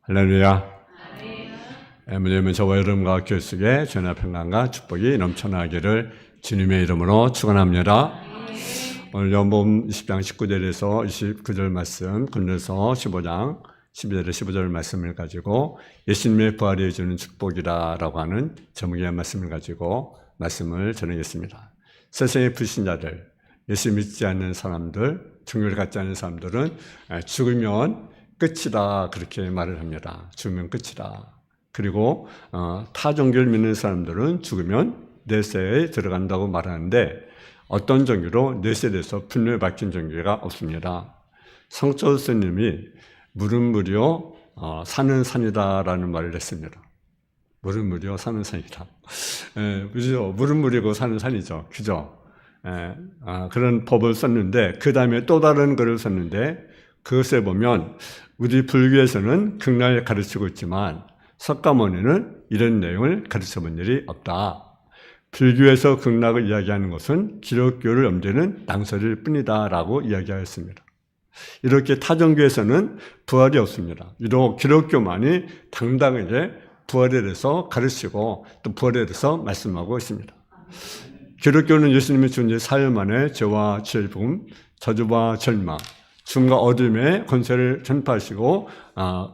할렐루야. 무님은 저와 여러분과 교회 전화 평강과 축복이 넘쳐나기를 주님의 이름으로 축원합니다. 오늘 요한복음 20장 19절에서 29절 말씀, 건너서 15장 12절에 15절 말씀을 가지고 예수님의 부활이 주는 축복이라고 하는 제목의 말씀을 가지고 말씀을 전하겠습니다. 세상의 불신자들, 예수 믿지 않는 사람들, 종교를 갖지 않는 사람들은 죽으면 끝이다 그렇게 말을 합니다. 죽으면 끝이다. 그리고 타 종교를 믿는 사람들은 죽으면 내세에 들어간다고 말하는데 어떤 종교로 내세에 대해서 분명히 밝힌 종교가 없습니다. 성철 스님이 물은 물이요 산은 산이다라는 말을 했습니다. 물은 물이요 산은 산이다. 그죠? 물은 물이고 산은 산이죠. 그죠? 그런 법을 썼는데 그 다음에 또 다른 글을 썼는데 그것에 보면 우리 불교에서는 극락을 가르치고 있지만 석가모니는 이런 내용을 가르쳐 본 일이 없다. 불교에서 극락을 이야기하는 것은 기독교를 염두에는 낭설일 뿐이다 라고 이야기하였습니다. 이렇게 타종교에서는 부활이 없습니다. 유독 기독교만이 당당하게 부활에 대해서 가르치고 또 부활에 대해서 말씀하고 있습니다. 기독교는 예수님의 존재 사흘 만에 죄와 죄의 복음, 저주와 절망, 죽음과 어둠의 권세를 전파하시고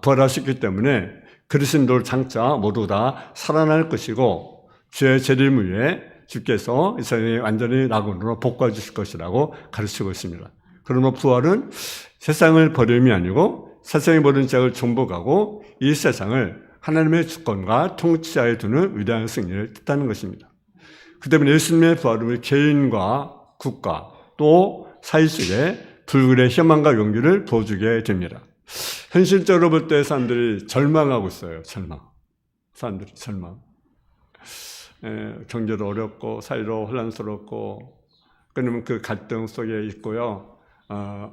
부활하셨기 때문에 그리스도를 장차 모두 다 살아날 것이고 죄의 재림 후에 주께서 이 세상에 완전히 낙원으로 복구해 주실 것이라고 가르치고 있습니다. 그러므로 부활은 세상을 버림이 아니고 세상이 버린 죄악을 정복하고 이 세상을 하나님의 주권과 통치하에 두는 위대한 승리를 뜻하는 것입니다. 그 때문에 예수님의 부활은 개인과 국가 또 사회 속에 불굴의 희망과 용기를 부어주게 됩니다. 현실적으로 볼 때 사람들이 절망하고 있어요. 사람들이 절망. 경제도 어렵고 사회도 혼란스럽고 그러면 그 갈등 속에 있고요.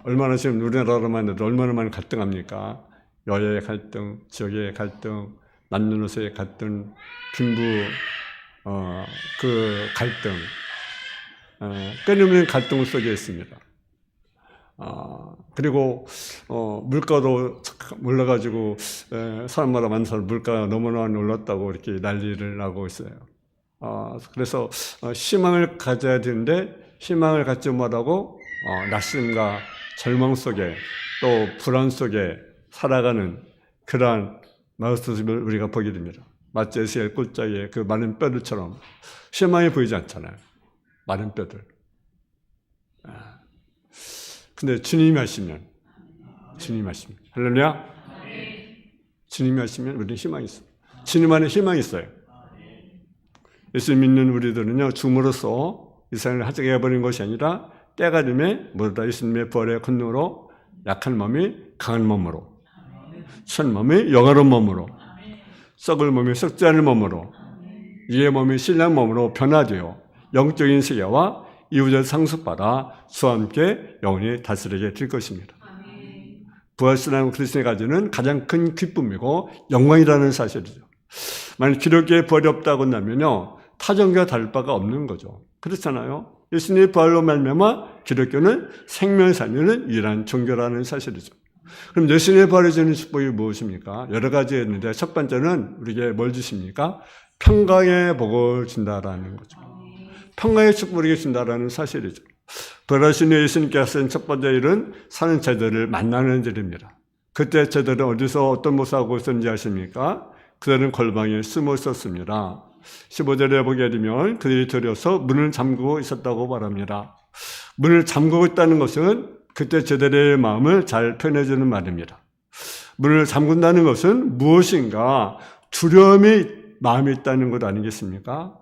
얼마나 지금 우리나라로만 해도 얼마나 많이 갈등합니까? 여야의 갈등, 지역의 갈등, 남녀노소의 갈등, 빈부 그 갈등, 끊임없는 갈등 속에 있습니다. 그리고 물가도 올라가지고 사람마다 많은 사람 물가가 너무나 올랐다고 이렇게 난리를 나고 있어요. 그래서 희망을 가져야 되는데 희망을 갖지 못하고 낙심과 절망 속에 또 불안 속에 살아가는 그러한 모습을 우리가 보게 됩니다. 마치 에스겔 꼴짝의 그 마른 뼈들처럼 희망이 보이지 않잖아요. 마른 뼈들. 근데 주님이 하시면 할렐루야. 주님이 하시면 우리는 희망이 있어요. 주님 안에 희망이 있어요. 예수 믿는 우리들은요 죽음으로써 이 세상을 하찮게 해버린 것이 아니라 때가 되면 모두 다 예수님의 부활의 권능으로 약한 몸이 강한 몸으로, 천 몸이 영화로운 몸으로, 썩을 몸이 썩지 않을 몸으로, 이의 몸이 신랑 몸으로 변화되어 영적인 세계와 이후적 상속받아 주와 함께 영원히 다스리게 될 것입니다. 부활신앙 그리스도인이 가지는 가장 큰 기쁨이고 영광이라는 사실이죠. 만약 기독교의 부활이 없다고 한다면요 타종교와 다를 바가 없는 거죠. 그렇잖아요. 예수님의 부활로 말미암아 기독교는 생명을 살리는 유일한 종교라는 사실이죠. 그럼 예수님의 부활이 주는 축복이 무엇입니까? 여러 가지 있는데 첫 번째는 우리에게 뭘 주십니까? 평강의 복을 준다라는 거죠. 평강의 축복을 우리에게 준다라는 사실이죠. 부활하신 후 예수님께서 하신 첫 번째 일은 사는 제자들을 만나는 일입니다. 그때 제자들은 어디서 어떤 모습하고 있었는지 아십니까? 그들은 골방에 숨어 있었습니다. 15절에 보게 되면 그들이 들여서 문을 잠그고 있었다고 말합니다. 문을 잠그고 있다는 것은 그때 제자들의 마음을 잘 표현해주는 말입니다. 문을 잠근다는 것은 무엇인가 두려움이 마음에 있다는 것 아니겠습니까?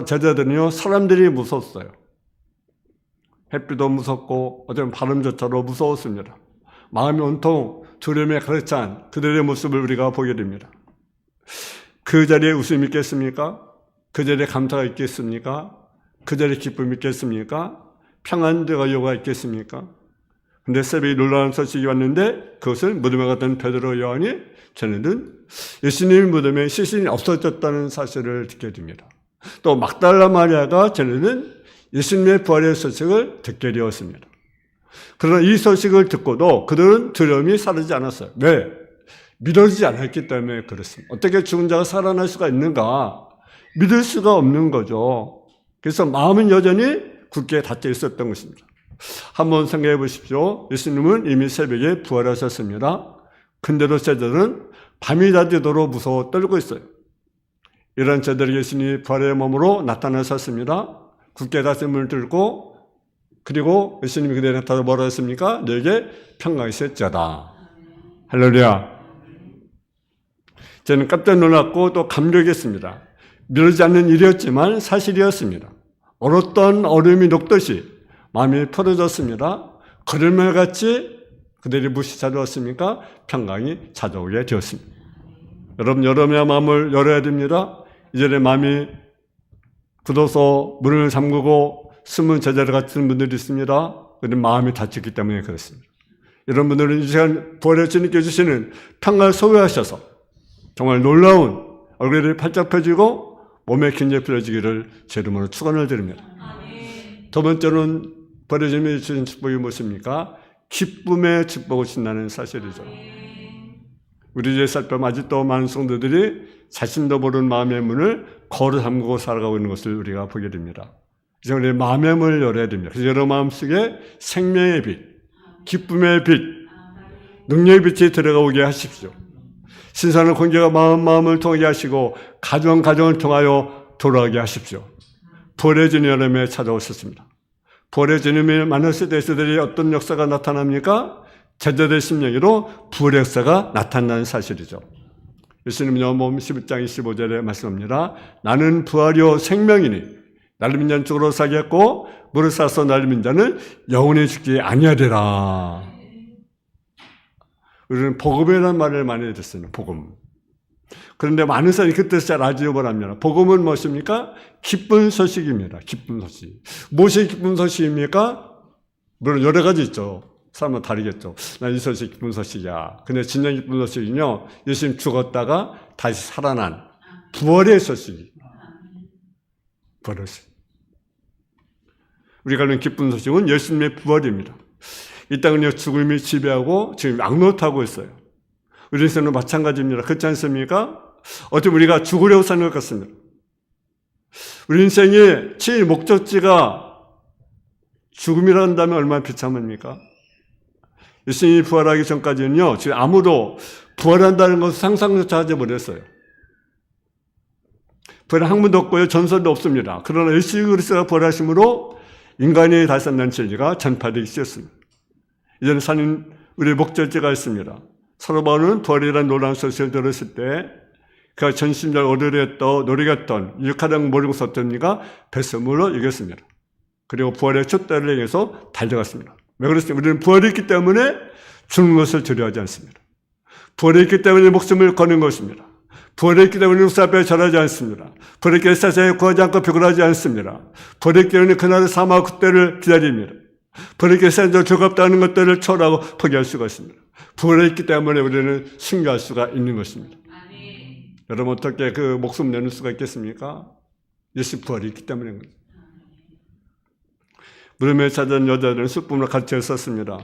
제자들은요 사람들이 무서웠어요. 햇빛도 무섭고 어쩌면 바람조차도 무서웠습니다. 마음이 온통 두려움에 가득 찬 그들의 모습을 우리가 보게 됩니다. 그 자리에 웃음이 있겠습니까? 그 자리에 감사가 있겠습니까? 그 자리에 기쁨이 있겠습니까? 평안과 여가 있겠습니까? 근데 새벽에 놀라운 소식이 왔는데 그것을 무덤에 갔던 베드로 요한이 전해든 예수님 무덤에 시신이 없어졌다는 사실을 듣게 됩니다. 또 막달라 마리아가 전해든 예수님의 부활의 소식을 듣게 되었습니다. 그러나 이 소식을 듣고도 그들은 두려움이 사라지지 않았어요. 왜? 믿어지지 않았기 때문에 그렇습니다. 어떻게 죽은 자가 살아날 수가 있는가? 믿을 수가 없는 거죠. 그래서 마음은 여전히 굳게 닫혀 있었던 것입니다. 한번 생각해 보십시오. 예수님은 이미 새벽에 부활하셨습니다. 근데도 제자들은 밤이 다 되도록 무서워 떨고 있어요. 이런 제자들에게 예수님이 부활의 몸으로 나타나셨습니다. 굳게 닫힌 문을 뚫고, 그리고 예수님이 그대에 나타나서 뭐라 했습니까? 너에게 평강이 있을지어다. 할렐루야. 저는 깜짝 놀랐고 또 감격했습니다. 믿어지지 않는 일이었지만 사실이었습니다. 얼었던 얼음이 녹듯이 마음이 풀어졌습니다. 그럴만같이 그들이 무엇이 찾아왔습니까? 평강이 찾아오게 되었습니다. 여러분의 마음을 열어야 됩니다. 이전에 마음이 굳어서 문을 잠그고 숨은 제자들 같은 분들이 있습니다. 그런데 마음이 닫혔기 때문에 그렇습니다. 이런 분들은 이 시간 부활의 주님께 주시는 평강을 소유하셔서 정말 놀라운 얼굴이 활짝 펴지고 몸에 긴장이 풀어지기를 제 이름으로 축원을 드립니다. 두 번째는 부활의 주님이 주신 축복이 무엇입니까? 기쁨의 축복을 준다는 사실이죠. 우리 주의 살펴 아직도 많은 성도들이 자신도 모르는 마음의 문을 걸어 잠그고 살아가고 있는 것을 우리가 보게 됩니다. 이제 우리 마음의 문을 열어야 됩니다. 그래서 여러분 마음속에 생명의 빛, 기쁨의 빛, 능력의 빛이 들어가오게 하십시오. 신선한 공기가 마음을 통하게 하시고 가정을 통하여 돌아오게 하십시오. 부활의 주님 여름에 찾아오셨습니다. 부활의 주님을 만났을 때 제자들이 어떤 역사가 나타납니까? 제자들의 심령으로 부활의 역사가 나타나는 사실이죠. 예수님은 요한복음 11장 25절에 말씀합니다. 나는 부활이요 생명이니 나를 믿는 자는 죽어도 살겠고 무릇 살아서 나를 믿는 자는 영원히 죽지 아니하리라. 우리는 복음이라는 말을 많이 듣습니다. 복음. 그런데 많은 사람이 그 뜻을 잘 알지 못합니다. 복음은 무엇입니까? 기쁜 소식입니다. 기쁜 소식. 무엇이 기쁜 소식입니까? 물론 여러 가지 있죠. 사람은 다르겠죠. 난 이 소식 기쁜 소식이야. 근데 진정 기쁜 소식은요, 예수님 죽었다가 다시 살아난 부활의 소식이. 부활의 소식. 우리가 아는 기쁜 소식은 예수님의 부활입니다. 이 땅은 죽음이 지배하고 지금 악노타고 있어요. 우리 인생은 마찬가지입니다. 그렇지 않습니까? 어떻게 우리가 죽으려고 사는 것 같습니다. 우리 인생의 제일 목적지가 죽음이라 한다면 얼마나 비참합니까? 예수님이 부활하기 전까지는요, 지금 아무도 부활한다는 것을 상상조차 하지 못했어요. 부활한 학문도 없고요, 전설도 없습니다. 그러나 예수 그리스도가 부활하심으로 인간이 다시 산다는 진리가 전파되기 시작했습니다. 이제는 사는 우리의 목적지가 있습니다. 사도 바울은 부활이라는 놀라운 소식을 들었을 때 그가 전심을 노리겠던 유익하다는 모르고 썼더니가 배설물로 이겼습니다. 그리고 부활의 촛대를 향해서 달려갔습니다. 왜 그렇습니까? 우리는 부활했기 때문에 죽는 것을 두려워하지 않습니다. 부활했기 때문에 목숨을 거는 것입니다. 부활했기 때문에 육사 앞에 절하지 않습니다. 부활했기 때문에 사자에 구하지 않고 비굴하지 않습니다. 부활했기 때문에 그날의 사망 그때를 기다립니다. 부활했기 때문에 즐겁다는 것들을 초월하고 포기할 수가 있습니다. 부활했기 때문에 우리는 승리할 수가 있는 것입니다. 여러분 어떻게 그 목숨 내는 수가 있겠습니까? 예수 부활이 있기 때문인 거죠. 무덤에 찾은 여자들은 슬픔을 같이 썼습니다.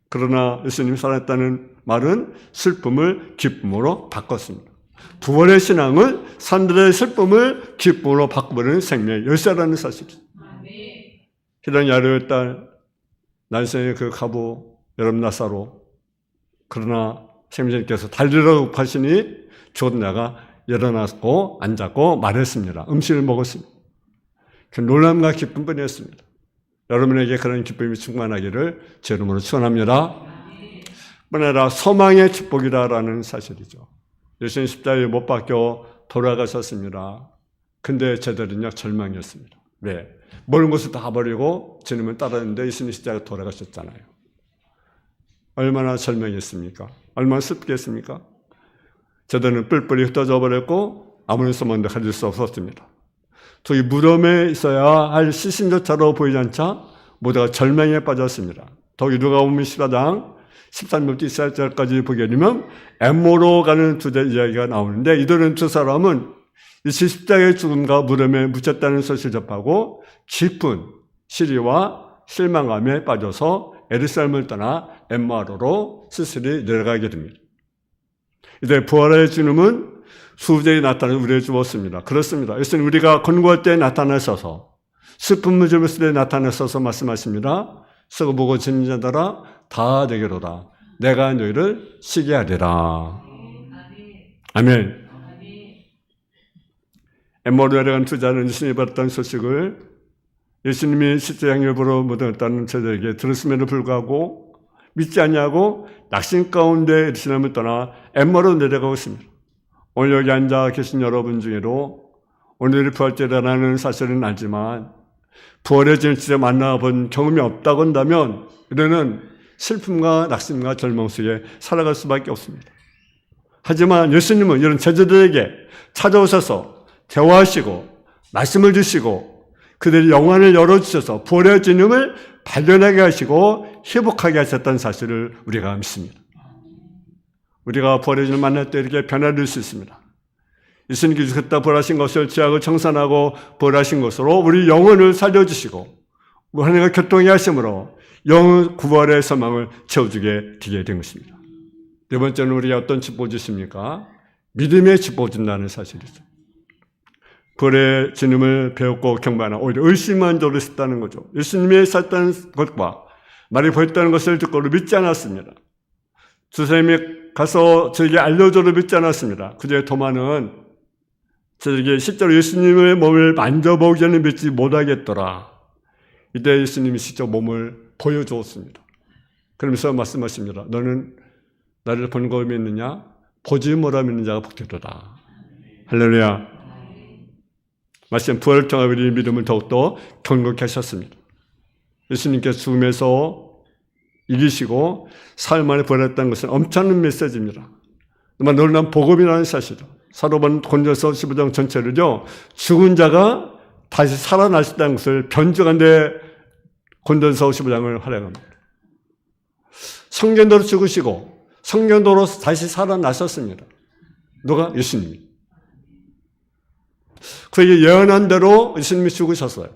그러나 예수님이 살아났다는 말은 슬픔을 기쁨으로 바꿨습니다. 부활의 신앙은 사람들의 슬픔을 기쁨으로 바꿔버리는 생명의 열쇠라는 사실이죠. 희랑 야르의 딸 난생의 그 가부 여름 나사로, 그러나 생명자님께서 달리라고 하시니 죽은 자가 일어났고 앉았고 말했습니다. 음식을 먹었습니다. 그 놀람과 기쁨뿐이었습니다. 여러분에게 그런 기쁨이 충만하기를 제 이름으로 축원합니다. 뿐 아니라 소망의 축복이라는 사실이죠. 예수님 십자가에 못 박혀 돌아가셨습니다. 근데 제자들은요 절망이었습니다. 왜? 모든 것을 다 버리고 주님을 따랐는데 예수님 십자가에 돌아가셨잖아요. 얼마나 절망했습니까? 얼마나 슬프겠습니까? 제자들은 뿔뿔이 흩어져 버렸고 아무런 소망도 가질 수 없었습니다. 저기 무덤에 있어야 할 시신조차로 보이지 않자 모두가 절망에 빠졌습니다. 더욱이 누가복음 14장 13절부터 24절까지 보게 되면 엠모로 가는 두 이야기가 나오는데, 이들은 두 사람은 이 십자가의 죽음과 무덤에 묻혔다는 소식을 접하고 깊은 시리와 실망감에 빠져서 예루살렘을 떠나 엠마로로 스스로 내려가게 됩니다. 이제 부활의 주님은 수제에 나타나 우리에게 주었습니다. 그렇습니다. 예수님 우리가 권고할 때 나타나셔서 슬픔을 줍을 때 나타나셔서 말씀하십니다. 서고 보고 지는 자들아 다 내게로다. 내가 너희를 쉬게 하리라. 아멘. 엠마누엘에 간 두 자는 예수님이 받았던 소식을 예수님이 실제 양육으로 묻었다는 저들에게 들었음에도 불구하고 믿지 않냐고 낙심 가운데 예루살렘을 떠나 엠마로 내려가고 있습니다. 오늘 여기 앉아 계신 여러분 중에도 오늘이 부활절이라는 사실은 알지만 부활의 주님 직접 만나본 경험이 없다고 한다면 우리는 슬픔과 낙심과 절망 속에 살아갈 수밖에 없습니다. 하지만 예수님은 이런 제자들에게 찾아오셔서 대화하시고 말씀을 주시고 그들의 영안을 열어주셔서 부활의 주님을 발견하게 하시고 회복하게 하셨다는 사실을 우리가 믿습니다. 우리가 부활의 주님을 만날 때 이렇게 변화될 수 있습니다. 예수님께서 죽었다 부활하신 것을 죄악을 청산하고 부활하신 것으로 우리 영혼을 살려주시고 하나님과 교통하게 하심으로 영혼 구원의 소망을 채워주게 되게 된 것입니다. 네 번째는 우리가 어떤 축복을 주십니까? 믿음의 축복을 준다는 사실이죠. 부활의 주님을 배웠고 경배하나 오히려 의심만 들었다는 거죠. 예수님이 살았다는 것과 말이 보였다는 것을 듣고 믿지 않았습니다. 두 사람이 가서 저에게 알려줘도 믿지 않았습니다. 그제 도마는 저에게 실제로 예수님의 몸을 만져보기 전에 믿지 못하겠더라. 이때 예수님이 직접 몸을 보여주었습니다. 그러면서 말씀하십니다. 너는 나를 본 거 믿느냐? 보지 못하 믿는 자가 복되도다. 할렐루야. 말씀 부활을 통해 우리 믿음을 더욱더 견고케 하셨습니다. 예수님께서 죽음에서 이기시고 사흘 만에 부활했다는 것은 엄청난 메시지입니다. 정말 놀라운 복음이라는 사실이죠. 사도번 고린도서 15장 전체를요, 죽은 자가 다시 살아나셨다는 것을 변증한 데 고린도서 15장을 활용합니다. 성경대로 죽으시고 성경대로 다시 살아나셨습니다. 누가? 예수님이. 그에게 예언한 대로 예수님이 죽으셨어요.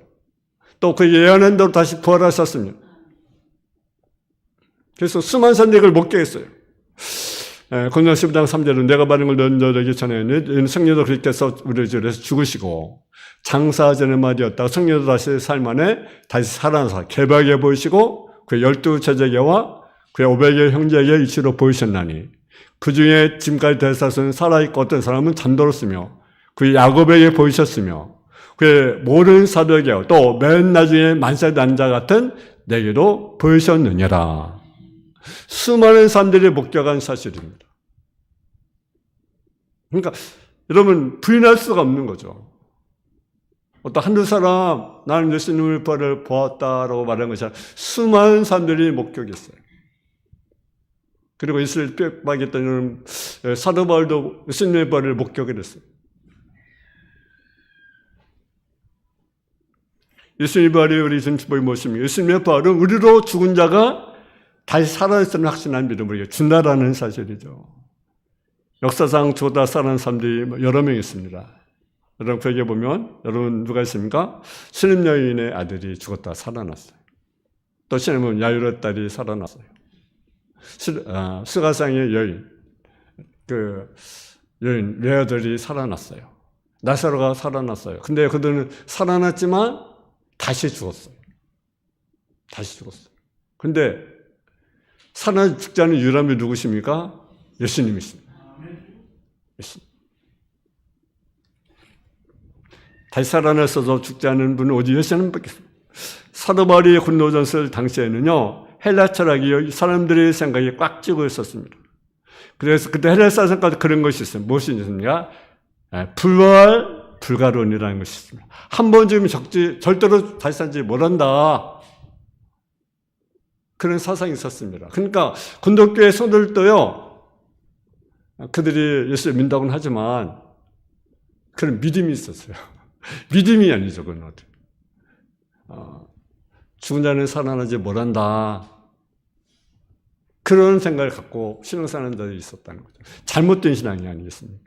또 그에게 예언한 대로 다시 부활하셨습니다. 그래서 수많은 사람들이 그걸 목격했어요. 고린도서 15장 3절은 내가 받은 걸 너희에게 전하였니 성령도 그리스도께서 우리를 위해서 죽으시고 장사전의 말이었다가 성령도 다시 살만에 다시 살아나서 개박에 보이시고 그의 12 제자에게와 그의 500여 형제에게 이치로 보이셨나니 그 중에 지금까지 대사서는 살아있고 어떤 사람은 잠들었으며 그의 야곱에게 보이셨으며 그의 모든 사도에게 또 맨 나중에 만세 난 자 같은 내게도 보이셨느니라. 수많은 사람들이 목격한 사실입니다. 그러니까 여러분 부인할 수가 없는 거죠. 어떤 한두 사람 나는 예수님의 부활을 보았다라고 말하는 것이 아니라 수많은 사람들이 목격했어요. 그리고 예수를 핍박했던 사도 바울도 예수님의 부활을 목격을 했어요. 예수님의 부활이 우리 전축복이 무엇입니까? 예수님의 부활은 우리로 죽은 자가 다시 살아있다는 확신한 믿음을 우리에게 준다라는 사실이죠. 역사상 죽었다 살아난 사람들이 여러 명 있습니다. 여러분 거기에 보면 여러분 누가 있습니까? 신임 여인의 아들이 죽었다 살아났어요. 또 신임은 야유의 딸이 살아났어요. 스가상의 여인, 그 여인 외아들이 살아났어요. 나사로가 살아났어요. 근데 그들은 살아났지만 다시 죽었어요. 다시 죽었어요. 근데 살아난 죽지 않은 유일함이 누구십니까? 예수님이십니다. 예수님. 다시 살아나서도 죽지 않은 분은 오직 예수님밖에 없습니다. 사도 바울이 고린도전서 당시에는요, 헬라 철학이 사람들의 생각에 꽉 찌고 있었습니다. 그래서 그때 헬라 사상까지 그런 것이 있어요. 무엇이 있습니까? 불활 불가론이라는 것이 있습니다. 한 번 죽으면 절대로 다시 살지 못한다. 그런 사상이 있었습니다. 그러니까 군독교의 성도들도요, 그들이 예수를 믿는다고는 하지만 그런 믿음이 있었어요. 믿음이 아니죠, 그건. 죽은 자는 살아나지 못한다. 그런 생각을 갖고 신앙생활하는 자들이 있었다는 거죠. 잘못된 신앙이 아니겠습니까?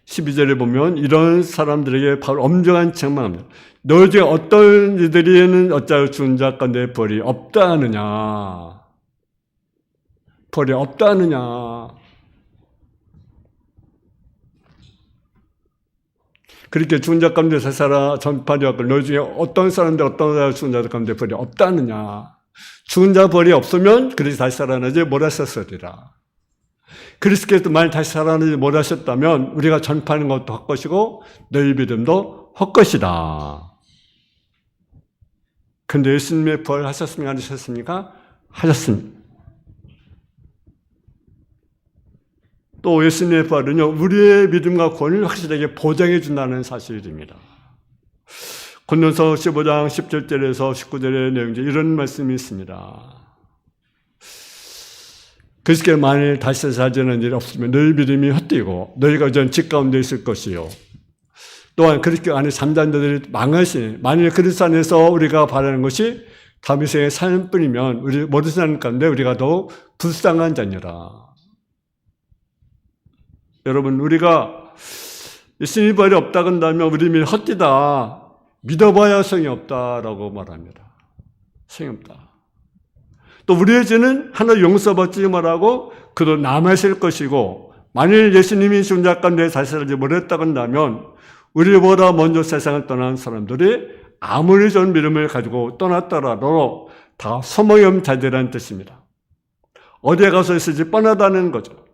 12절에 보면 이런 사람들에게 바로 엄정한 책망합니다. 너희 중에 어떤 이들이는 어찌하여 죽은 자 가운데 벌이 없다 하느냐. 벌이 없다 하느냐. 그렇게 죽은 자 가운데 살아라 전파되었고 너희 중에 어떤 사람들 어떤 사람 죽은 자 가운데 벌이 없다 하느냐. 죽은 자 벌이 없으면 그리스도 다시 살아나지 못하셨으리라. 그리스도께서 만일 다시 살아나지 못하셨다면 우리가 전파하는 것도 헛것이고 너희 믿음도 헛것이다. 그런데 예수님의 부활을 하셨습니까? 안 하셨습니까? 하셨습니다. 또 예수님의 부활은요, 우리의 믿음과 구원을 확실하게 보장해 준다는 사실입니다. 고린도서 15장 17절에서 19절의 내용 중에 이런 말씀이 있습니다. 그리스도께서 만일 다시 살아나는 일이 없으면 너희 믿음이 헛되고 너희가 전 집 가운데 있을 것이요. 또한 그리스도 안에 잠자는 자들이 망하시니 만일 그리스도 안에서 우리가 바라는 것이 다음 생의 삶뿐이면 우리 모든 사람 가운데 우리가 더욱 불쌍한 자녀라. 여러분, 우리가 예수님이 부활이 없다 한다면 우리 믿음이 헛되다. 믿어봐야 소용이 없다라고 말합니다. 소용이 없다. 또 우리의 죄는 하나 용서받지 말하고 그도 남아있을 것이고 만일 예수님이 죽은 자 가운데 다시 살지 못했다 한다면 우리보다 먼저 세상을 떠난 사람들이 아무리 좋은 믿음을 가지고 떠났더라도 다 소망이 없는 자들이라는 뜻입니다. 어디에 가서 있을지 뻔하다는 거죠.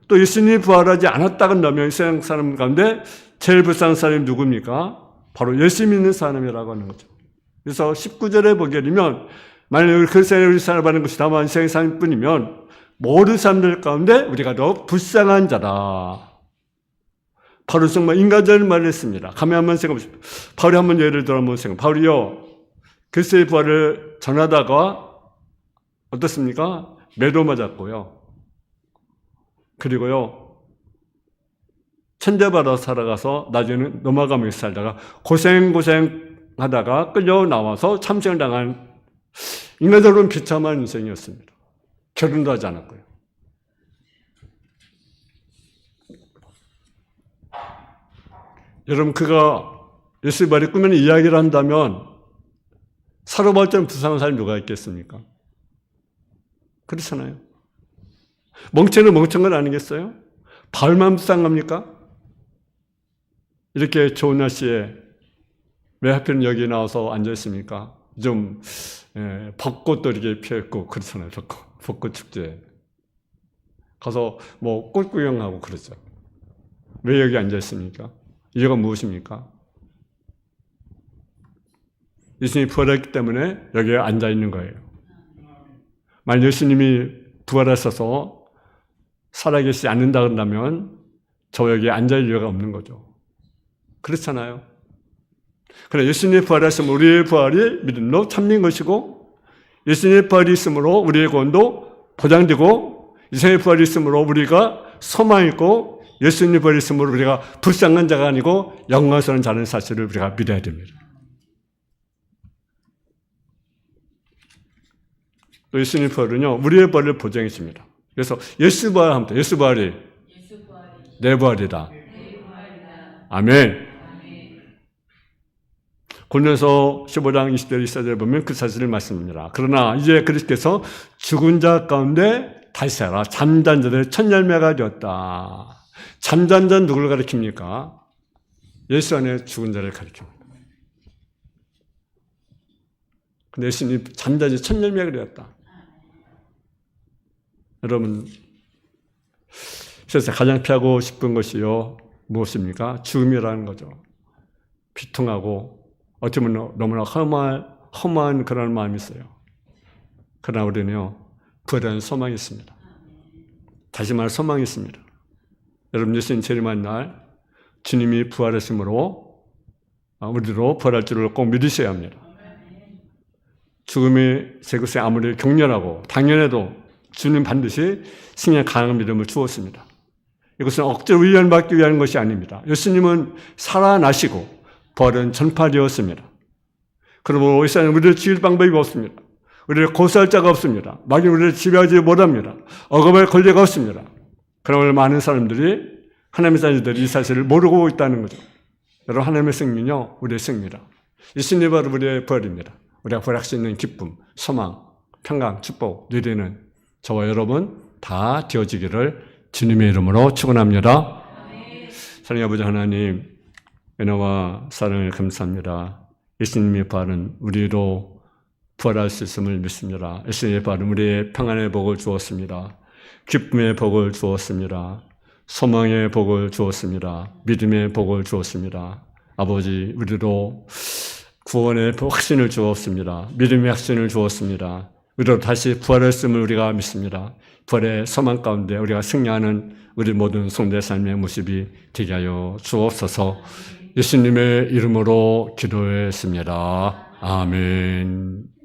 또 예수님이 부활하지 않았다 한다면 이 세상 사람 가운데 제일 불쌍한 사람이 누굽니까? 바로 예수 믿는 사람이라고 하는 거죠. 그래서 19절에 보게 되면 만약 그 세상에 우리 살아가는 것이 다만 인생의 삶뿐이면 모든 사람들 가운데 우리가 더 불쌍한 자다. 바로 정말 인간적인 말을 했습니다. 가만 한번 생각해 보십시오. 바울이 한번 예를 들어 한번 생각해 보십시오. 바울이요, 그리스도의 부활을 전하다가 어떻습니까? 매도 맞았고요. 그리고요, 천대받아 살아가서 나중에는 로마 감옥에 살다가 고생하다가 끌려 나와서 참생을 당한 인간적으로는 비참한 인생이었습니다. 결혼도 하지 않았고요. 여러분, 그가 예수의 부활이 꾸며낸 이야기를 한다면 살아볼 때는 불쌍한 사람이 누가 있겠습니까? 그렇잖아요. 멍청은 멍청한 건 아니겠어요? 바울만 불쌍합니까? 이렇게 좋은 날씨에 왜 하필 여기 나와서 앉아있습니까? 좀 벚꽃도 이렇게 피어있고 그렇잖아요. 벚꽃 축제 가서 뭐 꽃 구경하고 그러죠. 왜 여기 앉아있습니까? 이유가 무엇입니까? 예수님이 부활했기 때문에 여기에 앉아있는 거예요. 만약 예수님이 부활하셔서 살아계시지 않는다 그런다면 저 여기에 앉아있을 이유가 없는 거죠. 그렇잖아요. 그러나 예수님의 부활하심으로 우리의 부활이 믿음로 참는 것이고 예수님의 부활이 있으므로 우리의 구원도 보장되고 예수님의 부활이 있으므로 우리가 소망이 있고 예수님의 부활이 있으므로 우리가 불쌍한 자가 아니고 영광스러운 자라는 사실을 우리가 믿어야 됩니다. 또 예수님의 부활은요, 우리의 부활을 보장해 줍니다. 그래서 예수 부활합니다. 예수 부활이 내 부활이다. 아멘. 고린도서 15장 20절 24절에 보면 그 사실을 말씀합니다. 그러나 이제 그리스도께서 죽은 자 가운데 다시 살아 잠잔 자들의 첫 열매가 되었다. 잠잔 자는 누구를 가리킵니까? 예수 안에 죽은 자를 가리킵니다. 근데 예수님이 잠잔 자의 첫 열매가 되었다. 여러분, 세상에서 가장 피하고 싶은 것이요, 무엇입니까? 죽음이라는 거죠. 비통하고 어찌 보면 너무나 험한 그런 마음이 있어요. 그러나 우리는요, 부활하는 소망이 있습니다. 다시 말해 소망이 있습니다. 여러분, 예수님 재림한 날 주님이 부활하심으로 우리로 부활할 줄을 꼭 믿으셔야 합니다. 죽음이 제 것에 아무리 격렬하고 당연해도 주님 반드시 승리의 강한 믿음을 주었습니다. 이것은 억지로 위안받기 위한 것이 아닙니다. 예수님은 살아나시고 부활은 전파되었습니다. 그러므로 이 세상에 우리를 죽일 방법이 없습니다. 우리를 고소할 자가 없습니다. 마귀는 우리를 지배하지 못합니다. 억압할 권리가 없습니다. 그러나 많은 사람들이 하나님의 자녀들이 이 사실을 모르고 있다는 거죠. 여러분, 하나님의 승리는요, 우리의 승리라. 이 승리 바로 우리의 부활입니다. 우리가 부활할 수 있는 기쁨, 소망, 평강, 축복 누리는 저와 여러분 다 되어지기를 주님의 이름으로 축원합니다. 사랑의 아버지 하나님, 은혜와 사랑을 감사합니다. 예수님의 부활은 우리로 부활할 수 있음을 믿습니다. 예수님의 부활은 우리의 평안의 복을 주었습니다. 기쁨의 복을 주었습니다. 소망의 복을 주었습니다. 믿음의 복을 주었습니다. 아버지, 우리로 구원의 확신을 주었습니다. 믿음의 확신을 주었습니다. 우리로 다시 부활했음을 우리가 믿습니다. 부활의 소망 가운데 우리가 승리하는 우리 모든 성도의 삶의 모습이 되게 하여 주옵소서. 예수님의 이름으로 기도했습니다. 아멘.